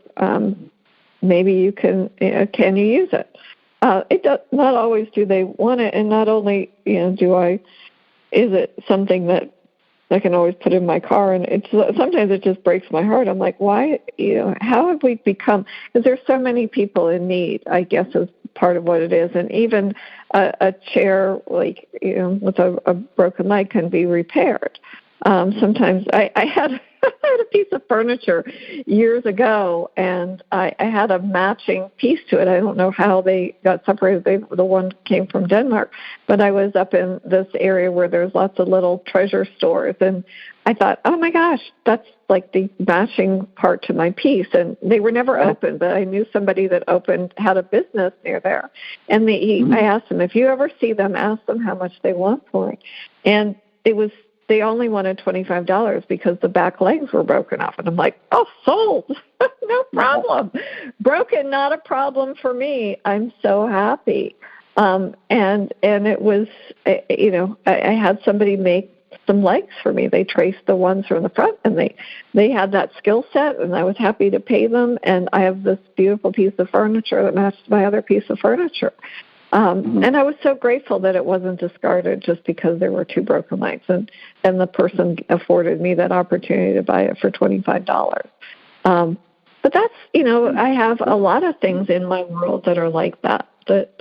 Maybe you can you use it? It does not always do they want it, and not only is it something that I can always put in my car, and sometimes it just breaks my heart. I'm like, why? How have we become? Because there's so many people in need, I guess, is part of what it is, and even a chair like with a broken leg can be repaired. Sometimes I had a piece of furniture years ago, and I had a matching piece to it. I don't know how they got separated. The one came from Denmark, but I was up in this area where there's lots of little treasure stores, and I thought, oh my gosh, that's like the matching part to my piece. And they were never open, but I knew somebody that had a business near there. And I asked them, if you ever see them, ask them how much they want for it. And it was they only wanted $25 because the back legs were broken off. And I'm like, oh, sold. No problem. Broken, not a problem for me. I'm so happy. And it was, I had somebody make some legs for me. They traced the ones from the front, and they had that skill set, and I was happy to pay them. And I have this beautiful piece of furniture that matched my other piece of furniture. And I was so grateful that it wasn't discarded just because there were 2 broken legs, and the person afforded me that opportunity to buy it for $25. But that's, I have a lot of things in my world that are like that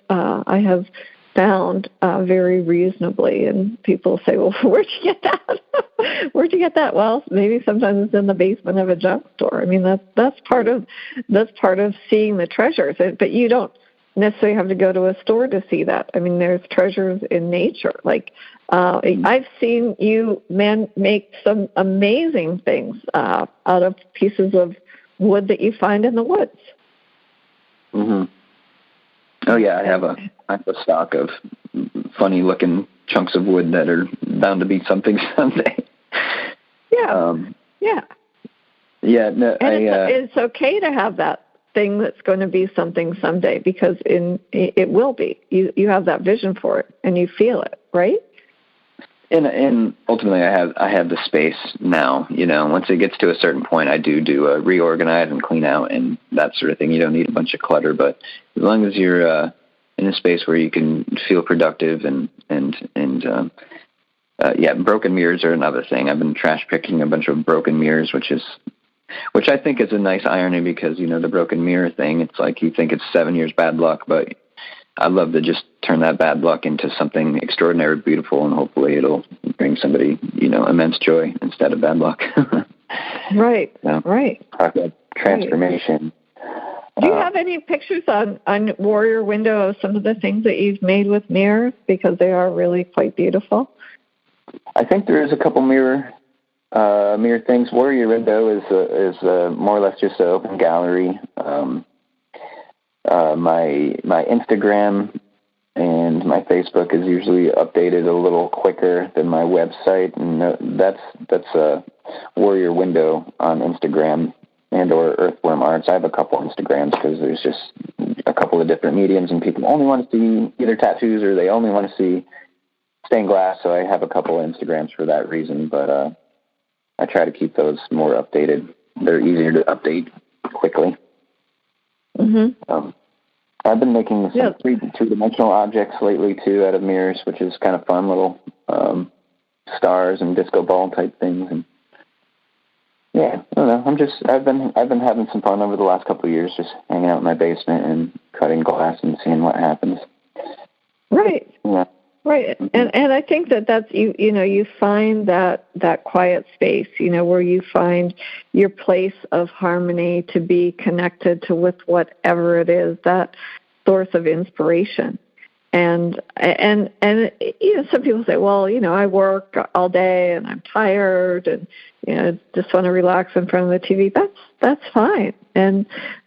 I have found very reasonably. And people say, well, where'd you get that? Where'd you get that? Well, maybe sometimes it's in the basement of a junk store. I mean, that's part of seeing the treasures. But you don't necessarily have to go to a store to see that. I mean, there's treasures in nature. Like I've seen you make some amazing things out of pieces of wood that you find in the woods. Mm-hmm. Oh yeah, I have a stock of funny looking chunks of wood that are bound to be something someday. Yeah. Yeah. Yeah. No, and it's okay to have that thing that's going to be something someday, because it will be. You have that vision for it and you feel it, right? And ultimately, I have the space now. Once it gets to a certain point, I do a reorganize and clean out and that sort of thing. You don't need a bunch of clutter, but as long as you're in a space where you can feel productive and broken mirrors are another thing. I've been trash picking a bunch of broken mirrors, which I think is a nice irony, because the broken mirror thing. It's like you think it's 7 years bad luck, but I'd love to just turn that bad luck into something extraordinary, beautiful, and hopefully it'll bring somebody, immense joy instead of bad luck. Right, right. Transformation. Right. Do you have any pictures on Warrior Window of some of the things that you've made with mirrors? Because they are really quite beautiful. I think there is a couple mirror things. Warrior Window is more or less just an open gallery. My Instagram and my Facebook is usually updated a little quicker than my website, and that's a Warrior Window on Instagram and or Earthworm Arts. I have a couple Instagrams because there's just a couple of different mediums, and people only want to see either tattoos or they only want to see stained glass. So I have a couple Instagrams for that reason, but I try to keep those more updated. They're easier to update quickly. Mm-hmm. I've been making some two-dimensional objects lately too out of mirrors, which is kind of fun, little stars and disco ball type things. And yeah, I don't know. I've been having some fun over the last couple of years, just hanging out in my basement and cutting glass and seeing what happens. Right. Yeah. Right. And I think that's you find that quiet space, where you find your place of harmony to be connected to with whatever it is, that source of inspiration. And some people say, well, I work all day and I'm tired and just want to relax in front of the TV. That's fine.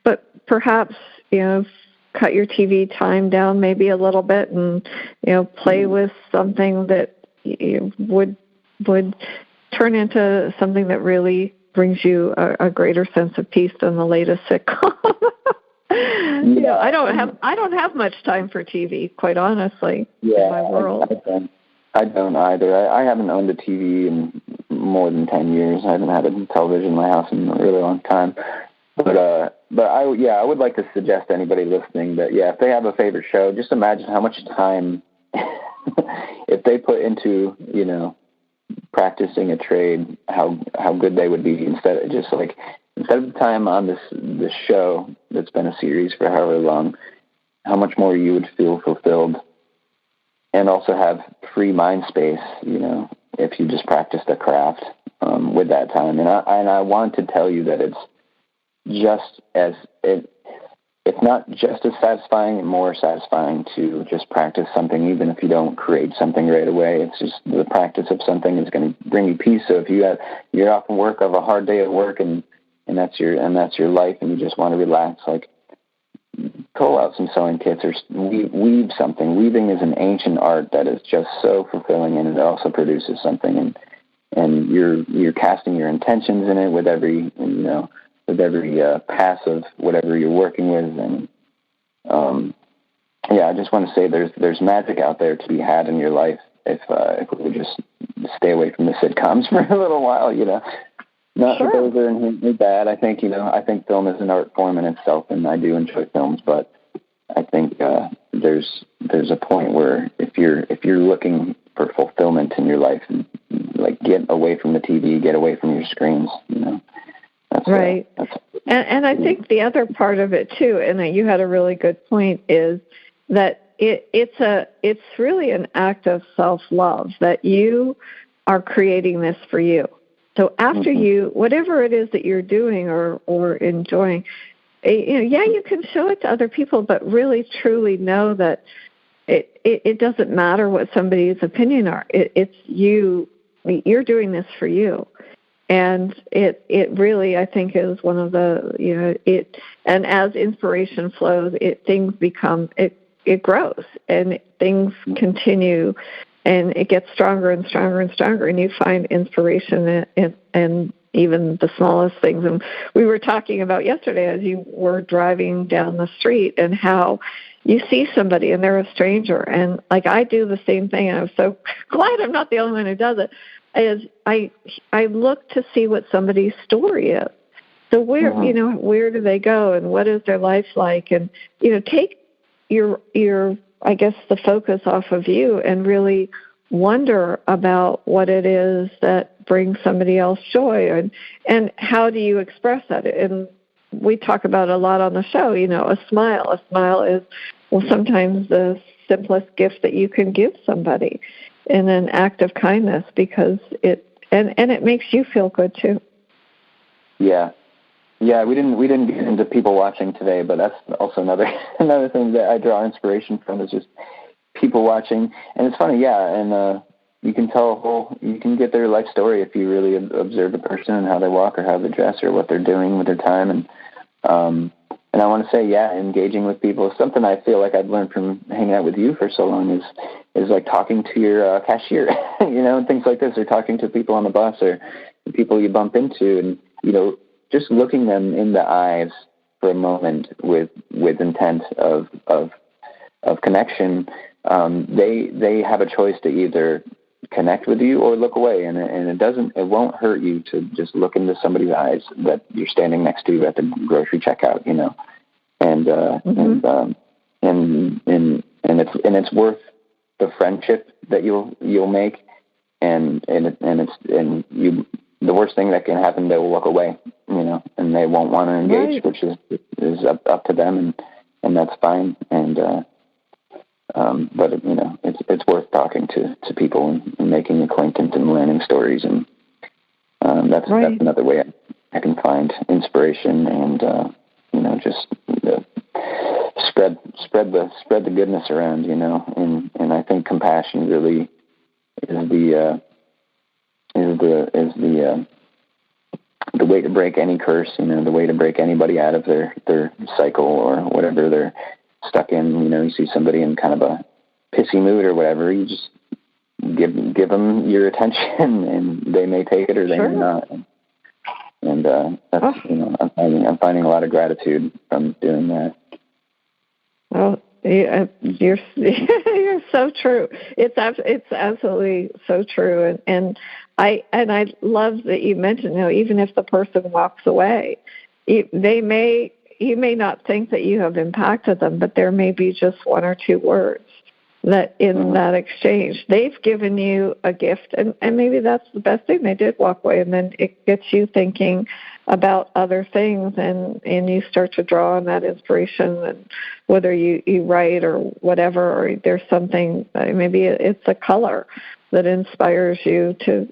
But perhaps cut your TV time down maybe a little bit and play with something that would turn into something that really brings you a greater sense of peace than the latest sitcom. I don't have much time for TV, quite honestly. Yeah, in my world. I don't either. I haven't owned a TV in more than 10 years. I haven't had a television in my house in a really long time. But I would like to suggest to anybody listening that, if they have a favorite show, just imagine how much time if they put into, practicing a trade, how good they would be instead of the time on this show that's been a series for however long, how much more you would feel fulfilled and also have free mind space, if you just practiced a craft with that time. And I want to tell you that it's not just as satisfying and more satisfying to just practice something, even if you don't create something right away. It's just the practice of something is going to bring you peace. So if you're off from work, of a hard day at work, and that's your life, and you just want to relax, like pull out some sewing kits or weave something. Weaving is an ancient art that is just so fulfilling, and it also produces something. and you're casting your intentions in it with every pass of whatever you're working with. And I just want to say there's magic out there to be had in your life if we would just stay away from the sitcoms for a little while. Not Sure. that those are inherently bad. I think film is an art form in itself, and I do enjoy films, but I think there's a point where if you're looking for fulfillment in your life, like, get away from the TV, get away from your screens. That's right. And I think the other part of it too, and you had a really good point, is that it's really an act of self-love that you are creating this for you. So after you, whatever it is that you're doing or enjoying, you can show it to other people, but really truly know that it doesn't matter what somebody's opinion are. It's you. You're doing this for you. And it really, I think, is one of the, and as inspiration flows, things become, it grows and things continue and it gets stronger and stronger and stronger, and you find inspiration in even the smallest things. And we were talking about yesterday as you were driving down the street and how you see somebody and they're a stranger. And like, I do the same thing, and I'm so glad I'm not the only one who does it, is I look to see what somebody's story is. So where do they go and what is their life like? And, take your I guess the focus off of you and really wonder about what it is that brings somebody else joy and how do you express that? And we talk about a lot on the show, a smile. A smile is, sometimes the simplest gift that you can give somebody in an act of kindness, because it makes you feel good too. Yeah. Yeah, we didn't get into people watching today, but that's also another thing that I draw inspiration from, is just people watching. And it's funny, and you can you can get their life story if you really observe a person and how they walk or how they dress or what they're doing with their time. And I want to say, engaging with people is something I feel like I've learned from hanging out with you for so long, is like talking to your cashier, and things like this, or talking to people on the bus or people you bump into, and, just looking them in the eyes for a moment with intent of connection. They have a choice to either connect with you or look away, and it won't hurt you to just look into somebody's eyes that you're standing next to at the grocery checkout, and it's worth the friendship that you'll make, the worst thing that can happen, they will walk away, and they won't want to engage, right, which is up to them, and that's fine. And but it's worth talking to people and making acquaintance and learning stories, and that's another way I can find inspiration and just spread the goodness around, and I think compassion really is the way to break any curse, the way to break anybody out of their cycle or whatever they're stuck in. You see somebody in kind of a pissy mood or whatever, you just give them your attention, and they may take it or they may not. And that's I'm finding a lot of gratitude from doing that. Well, you're so true. It's absolutely so true, and I love that you mentioned, even if the person walks away, you may not think that you have impacted them, but there may be just one or two words that in that exchange they've given you a gift, and maybe that's the best thing. They did walk away, and then it gets you thinking about other things, and you start to draw on that inspiration, and whether you write or whatever, or there's something, maybe it's a color that inspires you to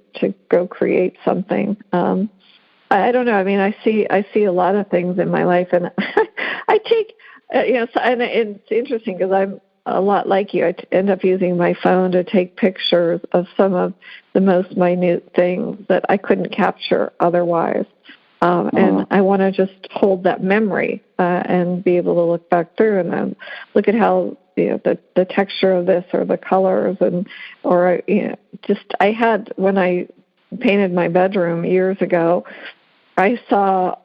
go create something. I don't know. I mean, I see a lot of things in my life, and I take, and it's interesting because I'm a lot like you. I end up using my phone to take pictures of some of the most minute things that I couldn't capture otherwise. And I want to just hold that memory and be able to look back through and then look at how the texture of this or the colors, and I had, when I painted my bedroom years ago, I saw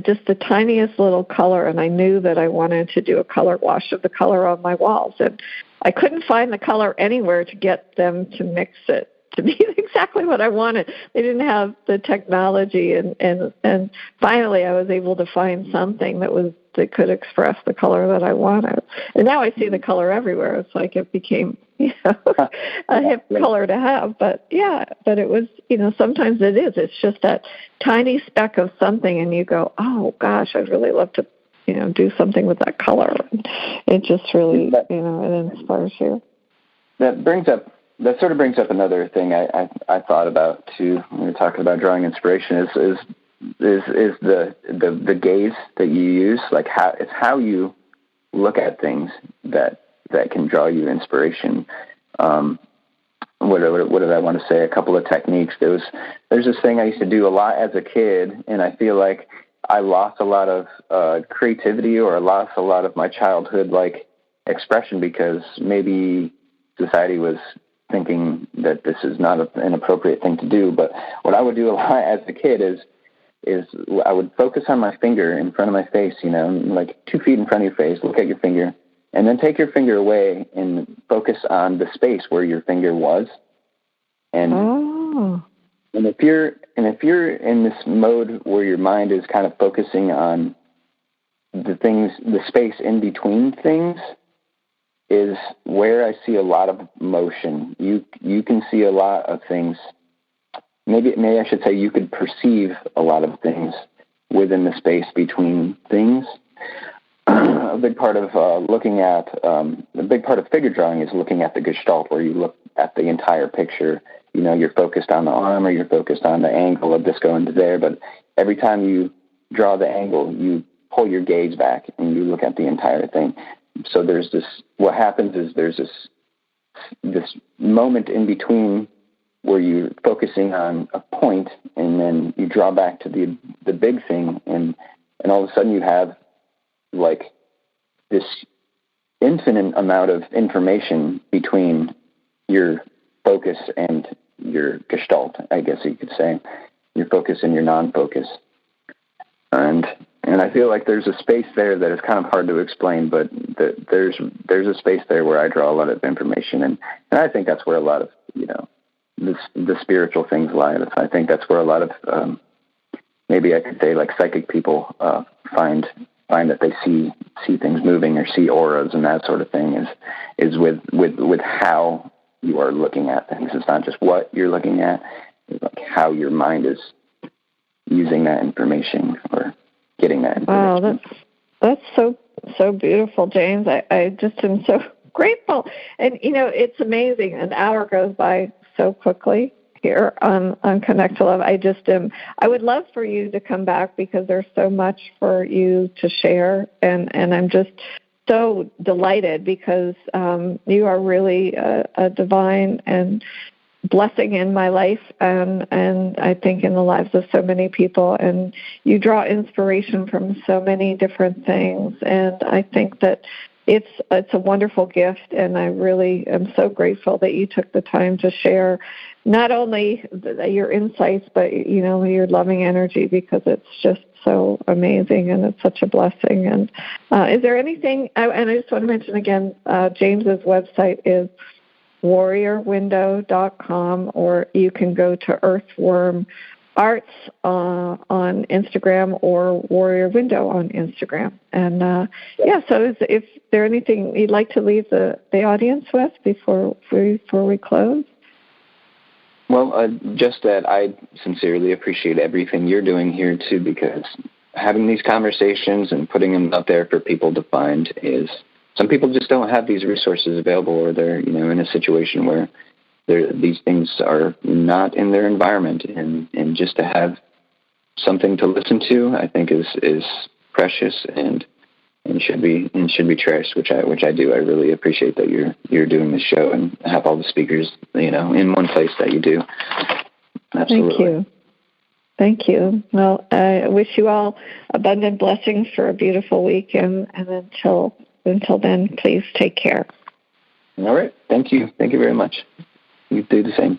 just the tiniest little color, and I knew that I wanted to do a color wash of the color on my walls. And I couldn't find the color anywhere to get them to mix it to be exactly what I wanted. They didn't have the technology, and finally I was able to find something that could express the color that I wanted. And now I see the color everywhere. It's like it became, a hip color to have. But it was, sometimes it is. It's just that tiny speck of something, and you go, oh gosh, I'd really love to, do something with that color. And it just really, it inspires you. That sort of brings up another thing I thought about too when we were talking about drawing inspiration is the gaze that you use, like how you look at things that can draw you inspiration. What did I want to say? A couple of techniques. There's this thing I used to do a lot as a kid, and I feel like I lost a lot of creativity, or I lost a lot of my childhood expression because maybe society was thinking that this is not an appropriate thing to do. But what I would do a lot as a kid is I would focus on my finger in front of my face, 2 feet in front of your face, look at your finger, and then take your finger away and focus on the space where your finger was. And if you're in this mode where your mind is kind of focusing on the space in between things, is where I see a lot of motion. You can see a lot of things. Maybe I should say you could perceive a lot of things within the space between things. A big part of figure drawing is looking at the gestalt, where you look at the entire picture. You're focused on the arm, or you're focused on the angle of this going to there. But every time you draw the angle, you pull your gaze back and you look at the entire thing. So what happens is there's this moment in between where you're focusing on a point, and then you draw back to the big thing, and all of a sudden you have this infinite amount of information between your focus and your gestalt, I guess you could say, your focus and your non-focus. And I feel like there's a space there that is kind of hard to explain, but there's a space there where I draw a lot of information, and I think that's where a lot of the spiritual things lie. I think that's where a lot of maybe I could say psychic people find that they see things moving or see auras and that sort of thing is with how you are looking at things. It's not just what you're looking at; it's how your mind is using that information or getting that information. Wow, that's so beautiful, James. I just am so grateful. And, it's amazing. An hour goes by so quickly here on Connect to Love. I would love for you to come back because there's so much for you to share. And I'm just so delighted because you are really a divine and blessing in my life, and I think in the lives of so many people, and you draw inspiration from so many different things, and I think that it's a wonderful gift, and I really am so grateful that you took the time to share not only your insights, but your loving energy, because it's just so amazing and it's such a blessing. And is there anything? And I just want to mention again, James's website is warriorwindow.com, or you can go to Earthworm Arts on Instagram, or Warrior Window on Instagram. And so is there anything you'd like to leave the audience with before we close? Well, just that I sincerely appreciate everything you're doing here too, because having these conversations and putting them out there for people to find is. Some people just don't have these resources available, or they're, in a situation where these things are not in their environment, and just to have something to listen to, I think is precious and should be cherished, which I do. I really appreciate that you're doing this show and have all the speakers, in one place that you do. Absolutely. Thank you. Well, I wish you all abundant blessings for a beautiful weekend, and until then, please take care. All right. Thank you. Thank you very much. You do the same.